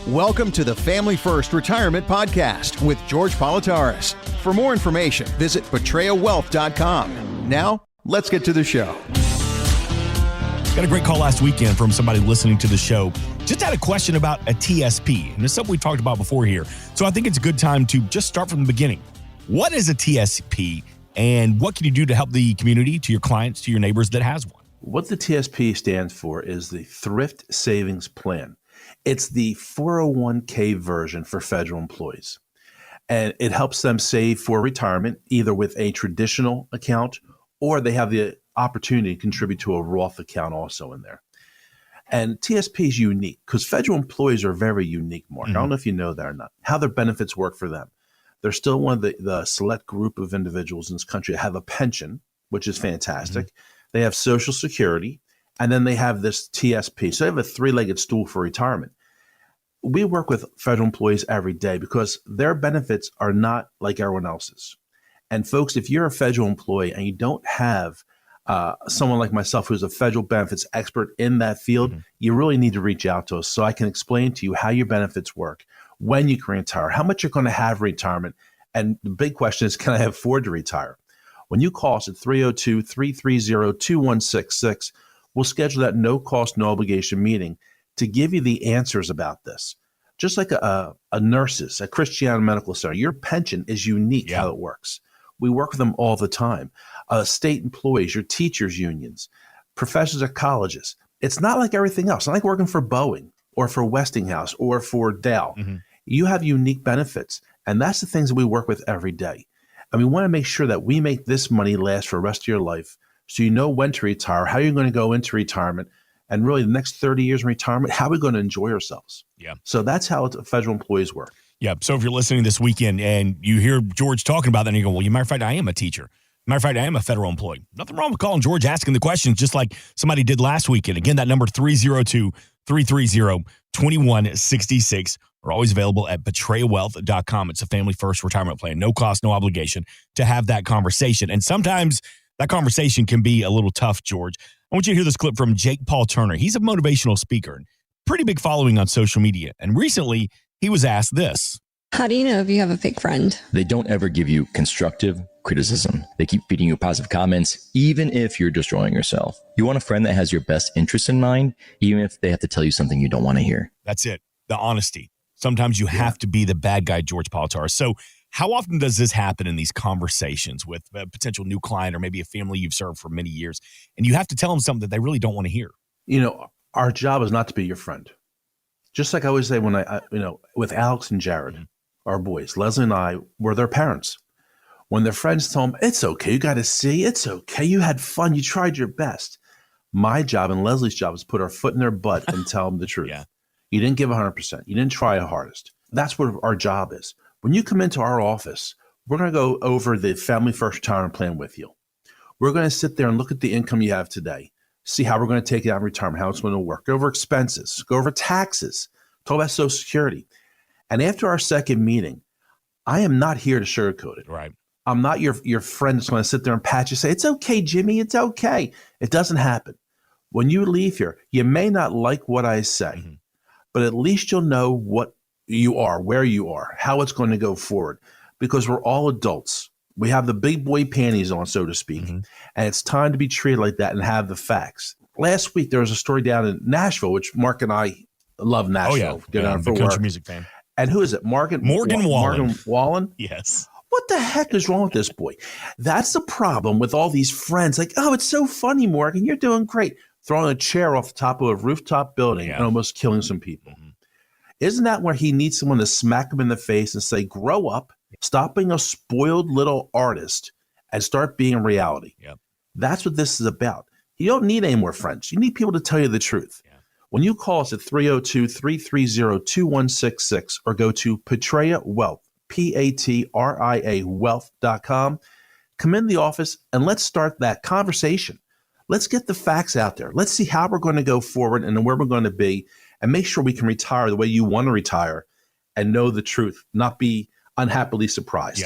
Welcome to the Family First Retirement Podcast with George Politaris. For more information, visit betrayawealth.com. Now, let's get to the show. Got a great call last weekend from somebody listening to the show. Just had a question about a TSP, and it's something we talked about before here. So I think it's a good time to just start from the beginning. What is a TSP, and what can you do to help the community, to your clients, to your neighbors that has one? What the TSP stands for is the Thrift Savings Plan. It's the 401k version for federal employees. And it helps them save for retirement, either with a traditional account or they have the opportunity to contribute to a Roth account also in there. And TSP is unique because federal employees are very unique, Mark. I don't know if you know that or not, how their benefits work for them. They're still one of the select group of individuals in this country that have a pension, which is fantastic. They have Social Security, and then they have this TSP. So they have a three-legged stool for retirement. We work with federal employees every day because their benefits are not like everyone else's. And folks, if you're a federal employee and you don't have someone like myself who's a federal benefits expert in that field, you really need to reach out to us so I can explain to you how your benefits work, when you can retire, how much you're going to have retirement. And the big question is, can I afford to retire? When you call us at 302-330-2166, we'll schedule that no-cost, no-obligation meeting to give you the answers about this. Just like a nurse's, a Christiana Medical Center, your pension is unique how it works. We work with them all the time. State employees, your teachers' unions, professors at colleges. It's not like everything else. It's not like working for Boeing or for Westinghouse or for Dow. You have unique benefits, and that's the things that we work with every day. And we want to make sure that we make this money last for the rest of your life so you know when to retire, how you're going to go into retirement, and really the next 30 years in retirement, how we're going to enjoy ourselves. So that's how federal employees work. So if you're listening this weekend and you hear George talking about that and you go, well, matter of fact, I am a teacher. Matter of fact, I am a federal employee. Nothing wrong with calling George, asking the questions just like somebody did last weekend. Again, that number 302-330-2166. We're always available at betrayawealth.com. It's a family first retirement plan. No cost, no obligation to have that conversation. And sometimes that conversation can be a little tough, George. I want you to hear this clip from Jake Paul Turner. He's a motivational speaker, pretty big following on social media. And recently he was asked this. How do you know if you have a fake friend? They don't ever give you constructive criticism. They keep feeding you positive comments, even if you're destroying yourself. You want a friend that has your best interests in mind, even if they have to tell you something you don't want to hear. That's it. The honesty. Sometimes you have to be the bad guy, George Politaris. So how often does this happen in these conversations with a potential new client or maybe a family you've served for many years, and you have to tell them something that they really don't want to hear? You know, our job is not to be your friend. Just like I always say when with Alex and Jared, our boys, Leslie and I were their parents. When their friends tell them, it's okay, you got to see, it's okay, you had fun, you tried your best. My job and Leslie's job is to put our foot in their butt and tell them the truth. You didn't give 100%. You didn't try your hardest. That's what our job is. When you come into our office, we're going to go over the Family First Retirement Plan with you. We're going to sit there and look at the income you have today, see how we're going to take it out in retirement, how it's going to work, go over expenses, go over taxes, talk about Social Security. And after our second meeting, I am not here to sugarcoat it. I'm not your friend that's going to sit there and pat you and say, it's okay, Jimmy, it's okay. It doesn't happen. When you leave here, you may not like what I say, but at least you'll know what you are, where you are, how it's going to go forward, because we're all adults. We have the big boy panties on, so to speak, and it's time to be treated like that and have the facts. Last week, there was a story down in Nashville, which Mark and I love Nashville. I'm a country music fan. And who is it? Morgan Wallen. Morgan Wallen? Yes. What the heck is wrong with this boy? That's the problem with all these friends. Like, oh, it's so funny, Morgan. You're doing great. Throwing a chair off the top of a rooftop building and almost killing some people. Isn't that where he needs someone to smack him in the face and say, grow up, stop being a spoiled little artist, and start being reality? That's what this is about. You don't need any more friends. You need people to tell you the truth. When you call us at 302-330-2166 or go to Petria Wealth, P-A-T-R-I-A wealth.com, come in the office and let's start that conversation. Let's get the facts out there. Let's see how we're going to go forward and where we're going to be and make sure we can retire the way you want to retire and know the truth, not be unhappily surprised.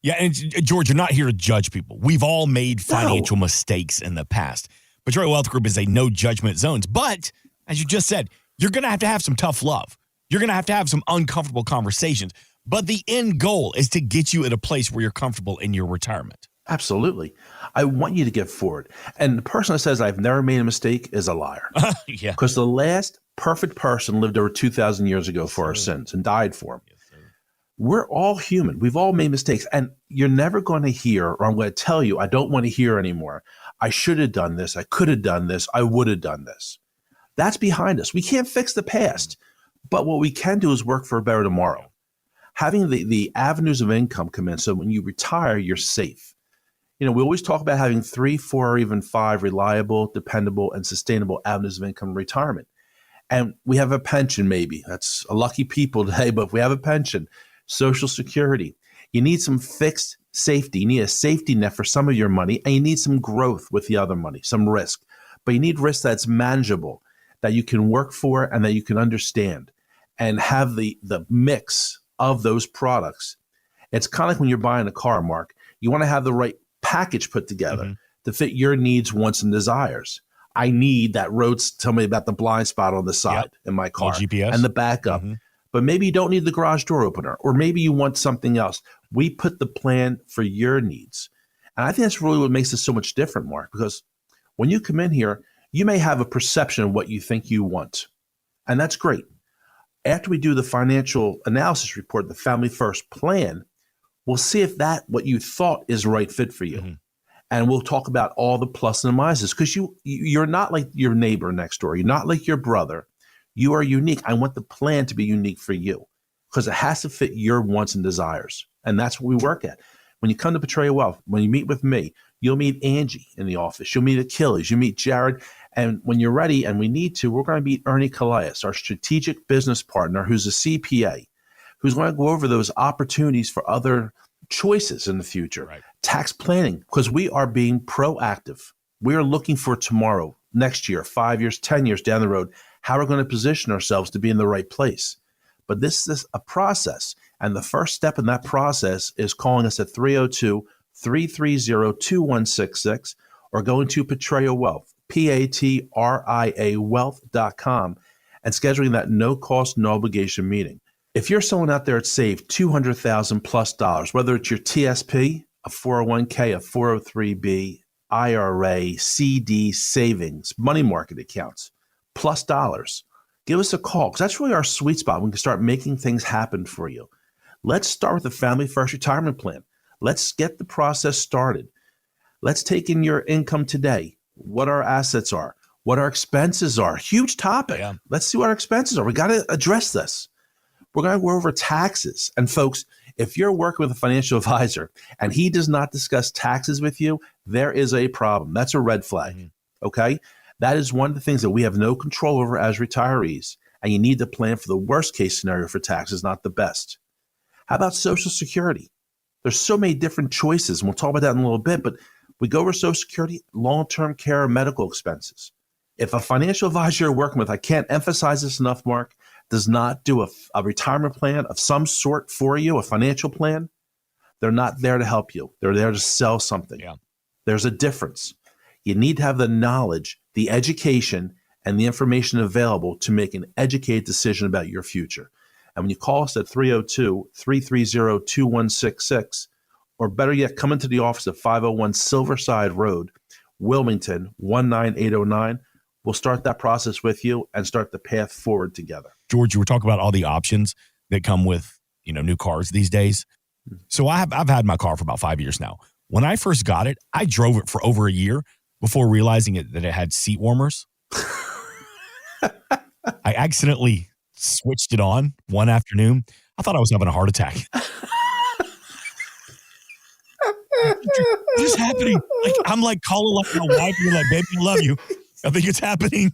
And George, you're not here to judge people. We've all made financial mistakes in the past. Petria Wealth Group is a no judgment zone. But as you just said, you're going to have some tough love. You're going to have some uncomfortable conversations. But the end goal is to get you at a place where you're comfortable in your retirement. Absolutely. I want you to get forward. And the person that says I've never made a mistake is a liar. Yeah. Because the last perfect person lived over 2,000 years ago for our sins and died for them. Yes, sir. We're all human. We've all made mistakes. And you're never going to hear, or I'm going to tell you, I don't want to hear anymore. I should have done this. I could have done this. I would have done this. That's behind us. We can't fix the past. But what we can do is work for a better tomorrow. Having the avenues of income come in so when you retire, you're safe. We always talk about having 3, 4, or even 5 reliable, dependable, and sustainable avenues of income in retirement. And we have a pension, maybe. That's a lucky people today, but if we have a pension, Social Security, you need some fixed safety. You need a safety net for some of your money, and you need some growth with the other money, some risk. But you need risk that's manageable, that you can work for and that you can understand, and have the mix of those products. It's kind of like when you're buying a car, Mark. You want to have the right package put together to fit your needs, wants, and desires. I need that road. Tell me about the blind spot on the side in my car GPS and the backup. But maybe you don't need the garage door opener, or maybe you want something else. We put the plan for your needs. And I think that's really what makes it so much different, Mark, because when you come in here, you may have a perception of what you think you want. And that's great. After we do the financial analysis report, the Family First plan, we'll see if what you thought is the right fit for you. And we'll talk about all the plus and minuses, because you're not like your neighbor next door. You're not like your brother. You are unique. I want the plan to be unique for you because it has to fit your wants and desires. And that's what we work at. When you come to Portray Wealth, when you meet with me, you'll meet Angie in the office. You'll meet Achilles. You meet Jared. And when you're ready, and we need to, we're going to meet Ernie Calais, our strategic business partner, who's a CPA, who's going to go over those opportunities for other choices in the future. Right. Tax planning, because we are being proactive. We are looking for tomorrow, next year, 5 years, 10 years down the road, how we're going to position ourselves to be in the right place. But this is a process. And the first step in that process is calling us at 302-330-2166 or going to Portray Wealth, PATRIA Wealth.com, and scheduling that no-cost, no-obligation meeting. If you're someone out there that's saved $200,000 plus, whether it's your TSP, a 401k, a 403b, IRA, CD, savings, money market accounts, plus dollars, give us a call, because that's really our sweet spot. We can start making things happen for you. Let's start with the Family First Retirement Plan. Let's get the process started. Let's take in your income today, what our assets are, what our expenses are. Huge topic. Yeah. Let's see what our expenses are. We got to address this. We're going to go over taxes. And folks, if you're working with a financial advisor and he does not discuss taxes with you, there is a problem. That's a red flag. Okay? That is one of the things that we have no control over as retirees. And you need to plan for the worst case scenario for taxes, not the best. How about Social Security? There's so many different choices, and we'll talk about that in a little bit, but we go over Social Security, long-term care, medical expenses. If a financial advisor you're working with, I can't emphasize this enough, Mark, does not do a retirement plan of some sort for you, a financial plan, they're not there to help you. They're there to sell something. Yeah. There's a difference. You need to have the knowledge, the education, and the information available to make an educated decision about your future. And when you call us at 302-330-2166, or better yet, come into the office at 501 Silverside Road, Wilmington, 19809, we'll start that process with you and start the path forward together. George, you were talking about all the options that come with, new cars these days. So I've had my car for about 5 years now. When I first got it, I drove it for over a year before realizing that it had seat warmers. I accidentally switched it on one afternoon. I thought I was having a heart attack. What is happening? I'm calling my wife and like, baby, I love you. I think it's happening.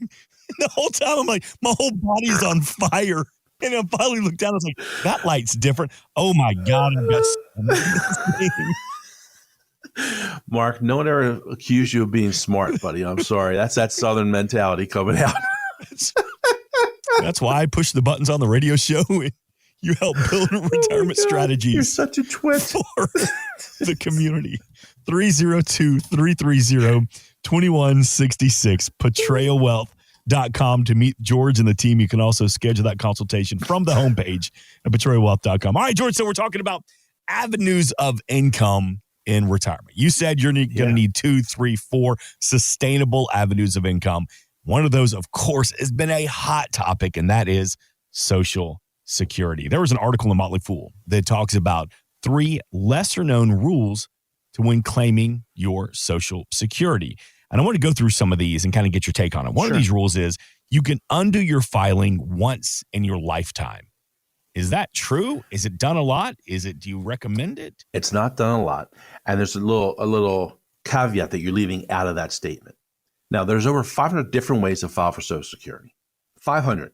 The whole time I'm like, my whole body is on fire. And I finally looked down. I was like, that light's different. Oh my God. Mark, no one ever accused you of being smart, buddy. I'm sorry. That's that Southern mentality coming out. That's why I push the buttons on the radio show. You help build retirement strategies. You're such a twit. For the community. 302-330-2166, PortrayalWealth.com. betrayalwealth.com to meet George and the team. You can also schedule that consultation from the homepage at betrayalwealth.com. All right, George, so we're talking about avenues of income in retirement. You said you're going to need 2, 3, 4 sustainable avenues of income. One of those, of course, has been a hot topic, and that is Social Security. There was an article in Motley Fool that talks about 3 lesser-known rules to when claiming your Social Security. And I want to go through some of these and kind of get your take on it. One of these rules is you can undo your filing once in your lifetime. Is that true? Is it done a lot? Do you recommend it? It's not done a lot. And there's a little caveat that you're leaving out of that statement. Now, there's over 500 different ways to file for Social Security. 500.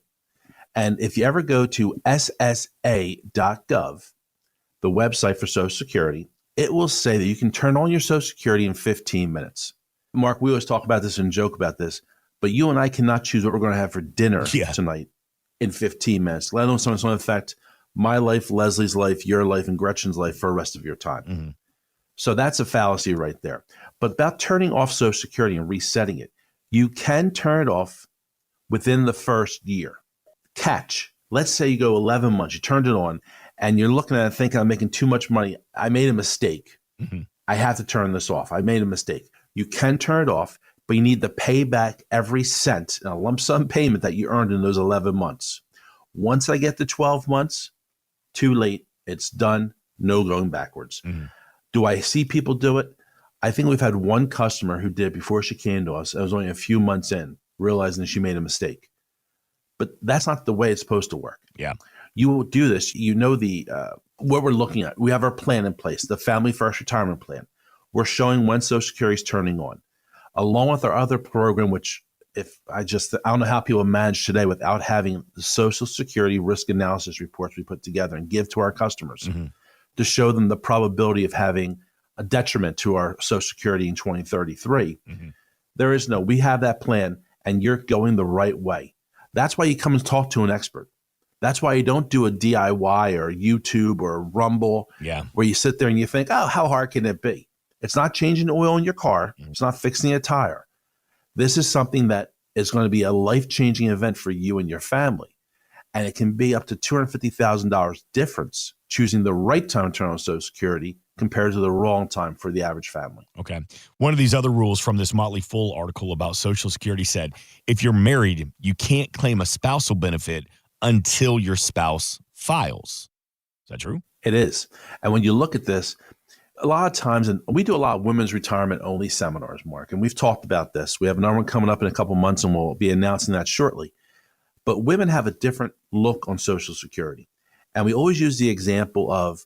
And if you ever go to ssa.gov, the website for Social Security, it will say that you can turn on your Social Security in 15 minutes. Mark, we always talk about this and joke about this, but you and I cannot choose what we're going to have for dinner tonight in 15 minutes, let alone something that's going to affect my life, Leslie's life, your life, and Gretchen's life for the rest of your time. Mm-hmm. So that's a fallacy right there. But about turning off Social Security and resetting it, you can turn it off within the first year. Catch. Let's say you go 11 months, you turned it on, and you're looking at it thinking, I'm making too much money. I made a mistake. Mm-hmm. I have to turn this off. I made a mistake. You can turn it off, but you need to pay back every cent in a lump sum payment that you earned in those 11 months. Once I get to 12 months, too late. It's done. No going backwards. Mm-hmm. Do I see people do it? I think we've had one customer who did before she came to us. It was only a few months in, realizing that she made a mistake. But that's not the way it's supposed to work. Yeah. You will do this. You know what we're looking at. We have our plan in place, the Family First Retirement Plan. We're showing when Social Security is turning on, along with our other program, which I don't know how people manage today without having the Social Security risk analysis reports we put together and give to our customers to show them the probability of having a detriment to our Social Security in 2033. Mm-hmm. We have that plan, and you're going the right way. That's why you come and talk to an expert. That's why you don't do a DIY or YouTube or Rumble where you sit there and you think, oh, how hard can it be? It's not changing the oil in your car. It's not fixing a tire. This is something that is going to be a life-changing event for you and your family. And it can be up to $250,000 difference choosing the right time to turn on Social Security compared to the wrong time for the average family. Okay. One of these other rules from this Motley Fool article about Social Security said, if you're married, you can't claim a spousal benefit until your spouse files. Is that true? It is. And when you look at this, a lot of times, and we do a lot of women's retirement only seminars, Mark, and we've talked about this. We have another one coming up in a couple months, and we'll be announcing that shortly. But women have a different look on Social Security. And we always use the example of,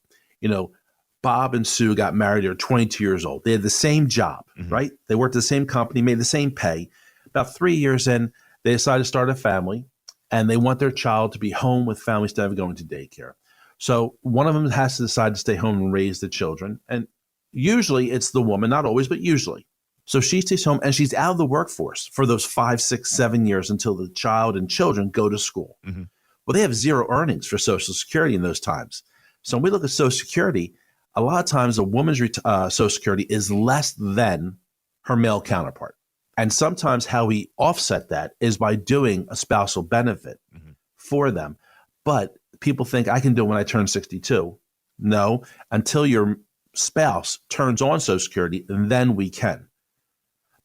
Bob and Sue got married. They were 22 years old. They had the same job, right? They worked at the same company, made the same pay. About 3 years in, they decided to start a family, and they want their child to be home with family instead of going to daycare. So one of them has to decide to stay home and raise the children. And usually it's the woman, not always, but usually. So she stays home and she's out of the workforce for those 5, 6, 7 years until the child and children go to school. Mm-hmm. Well, they have zero earnings for Social Security in those times. So when we look at Social Security, a lot of times a woman's Social Security is less than her male counterpart. And sometimes how we offset that is by doing a spousal benefit for them. But people think I can do it when I turn 62. No, until your spouse turns on Social Security, then we can.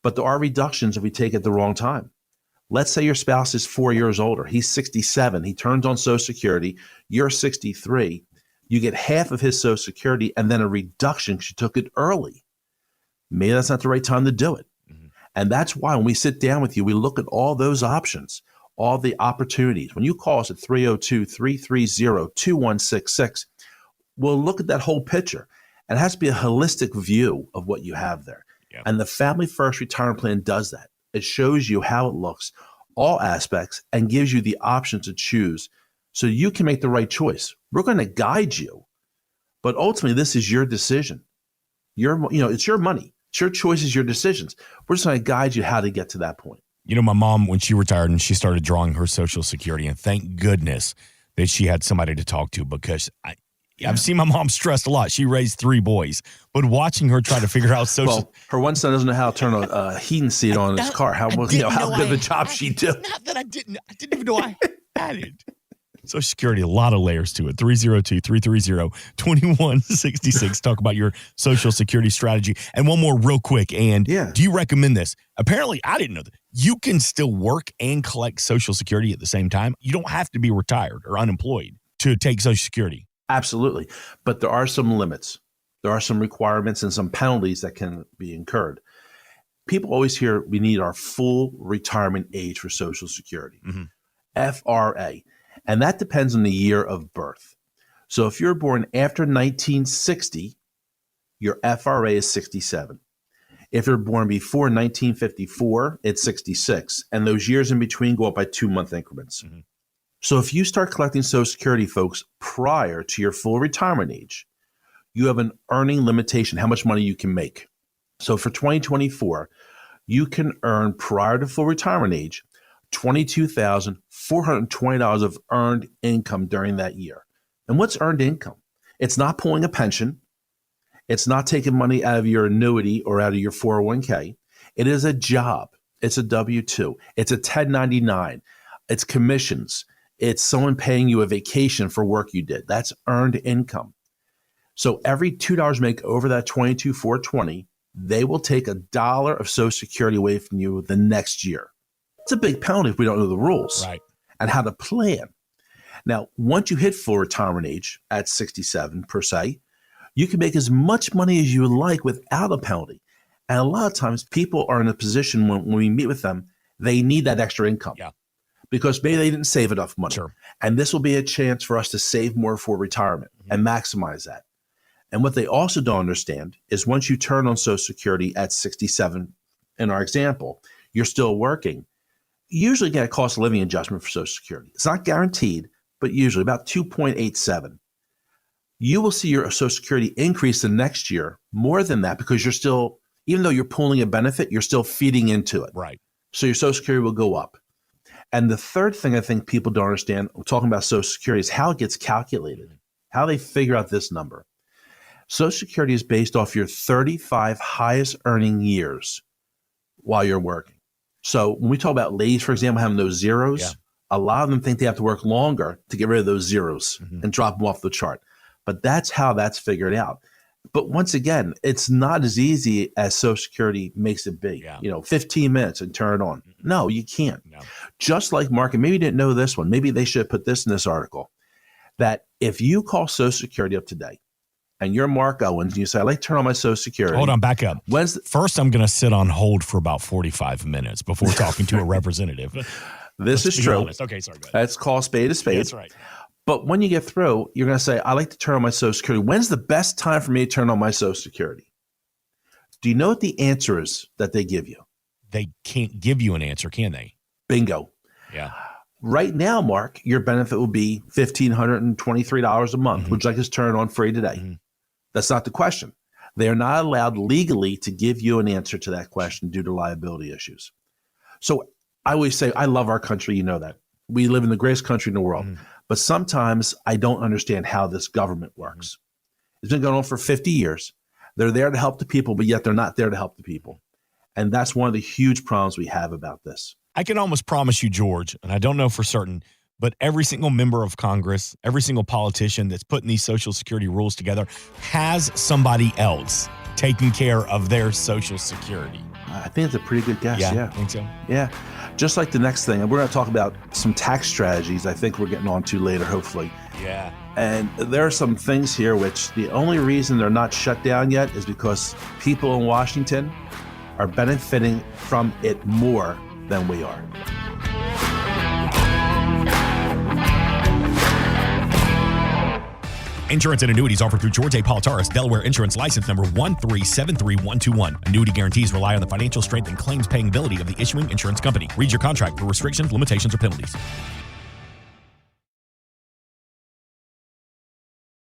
But there are reductions if we take it at the wrong time. Let's say your spouse is 4 years older. He's 67. He turns on Social Security. You're 63. You get half of his Social Security and then a reduction because you took it early. Maybe that's not the right time to do it. Mm-hmm. And that's why when we sit down with you, we look at all those options, all the opportunities. When you call us at 302-330-2166, we'll look at that whole picture. And it has to be a holistic view of what you have there. Yep. And the Family First Retirement Plan does that. It shows you how it looks, all aspects, and gives you the option to choose so you can make the right choice. We're going to guide you, but ultimately this is your decision. It's your money. It's your choices, your decisions. We're just going to guide you how to get to that point. My mom, when she retired and she started drawing her Social Security, and thank goodness that she had somebody to talk to, because I've seen my mom stressed a lot. She raised 3 boys, but watching her try to figure out social. Well, her one son doesn't know how to turn a heating seat on his car. How good of a job she did. Not that I didn't even know I had it. Social Security, a lot of layers to it. 302-330-2166. Talk about your Social Security strategy. And one more real quick. And do you recommend this? Apparently, I didn't know that. You can still work and collect Social Security at the same time. You don't have to be retired or unemployed to take Social Security. Absolutely. But there are some limits. There are some requirements and some penalties that can be incurred. People always hear we need our full retirement age for Social Security, FRA. And that depends on the year of birth. So if you're born after 1960, your FRA is 67. If you're born before 1954, it's 66. And those years in between go up by 2-month increments. So if you start collecting Social Security, folks, prior to your full retirement age, you have an earning limitation, how much money you can make. So for 2024, you can earn prior to full retirement age $22,420 of earned income during that year. And what's earned income? It's not pulling a pension. It's not taking money out of your annuity or out of your 401k. It is a job. It's a W-2. It's a 1099. It's commissions. It's someone paying you a vacation for work you did. That's earned income. So every $2 make over that $22,420, they will take $1 of Social Security away from you the next year. It's a big penalty if we don't know the rules and how to plan. Now, once you hit full retirement age at 67 per se, you can make as much money as you would like without a penalty. And a lot of times people are in a position when we meet with them, they need that extra income because maybe they didn't save enough money. And this will be a chance for us to save more for retirement and maximize that. And what they also don't understand is once you turn on Social Security at 67, in our example, you're still working, you usually get a cost of living adjustment for Social Security. It's not guaranteed, but usually about 2.87. You will see your Social Security increase the next year more than that because you're still, even though you're pulling a benefit, you're still feeding into it. So your Social Security will go up. And the third thing I think people don't understand, talking about Social Security, is how it gets calculated, how they figure out this number. Social Security is based off your 35 highest earning years while you're working. So when we talk about ladies, for example, having those zeros, a lot of them think they have to work longer to get rid of those zeros and drop them off the chart. But that's how that's figured out. But once again, it's not as easy as Social Security makes it be. 15 minutes and turn it on. No, you can't. Just like Mark, and maybe you didn't know this one, maybe they should have put this in this article, that if you call Social Security up today, and you're Mark Owens, and you say, I'd like to turn on my Social Security. Hold on, back up. First, I'm going to sit on hold for about 45 minutes before talking to a representative. This is true. Honest. Okay, sorry. Go ahead. Let's call a spade a spade. That's right. But when you get through, you're going to say, I'd like to turn on my Social Security. When's the best time for me to turn on my Social Security? Do you know what the answer is that they give you? They can't give you an answer, can they? Bingo. Yeah. Right now, Mark, your benefit will be $1,523 a month. Would you like us to turn it on free today? That's not the question. They are not allowed legally to give you an answer to that question due to liability issues. So I always say, I love our country. You know that. We live in the greatest country in the world. But sometimes I don't understand how this government works. It's been going on for 50 years. They're there to help the people, but yet they're not there to help the people. And that's one of the huge problems we have about this. I can almost promise you, George, and I don't know for certain, but every single member of Congress, every single politician that's putting these Social Security rules together has somebody else taking care of their Social Security. I think it's a pretty good guess. Yeah. I think so. Yeah. Just like the next thing, and we're going to talk about some tax strategies I think we're getting on to later, hopefully. Yeah. And there are some things here which the only reason they're not shut down yet is because people in Washington are benefiting from it more than we are. Insurance and annuities offered through George A. Politaris, Delaware Insurance License Number 1373121. Annuity guarantees rely on the financial strength and claims paying ability of the issuing insurance company. Read your contract for restrictions, limitations, or penalties.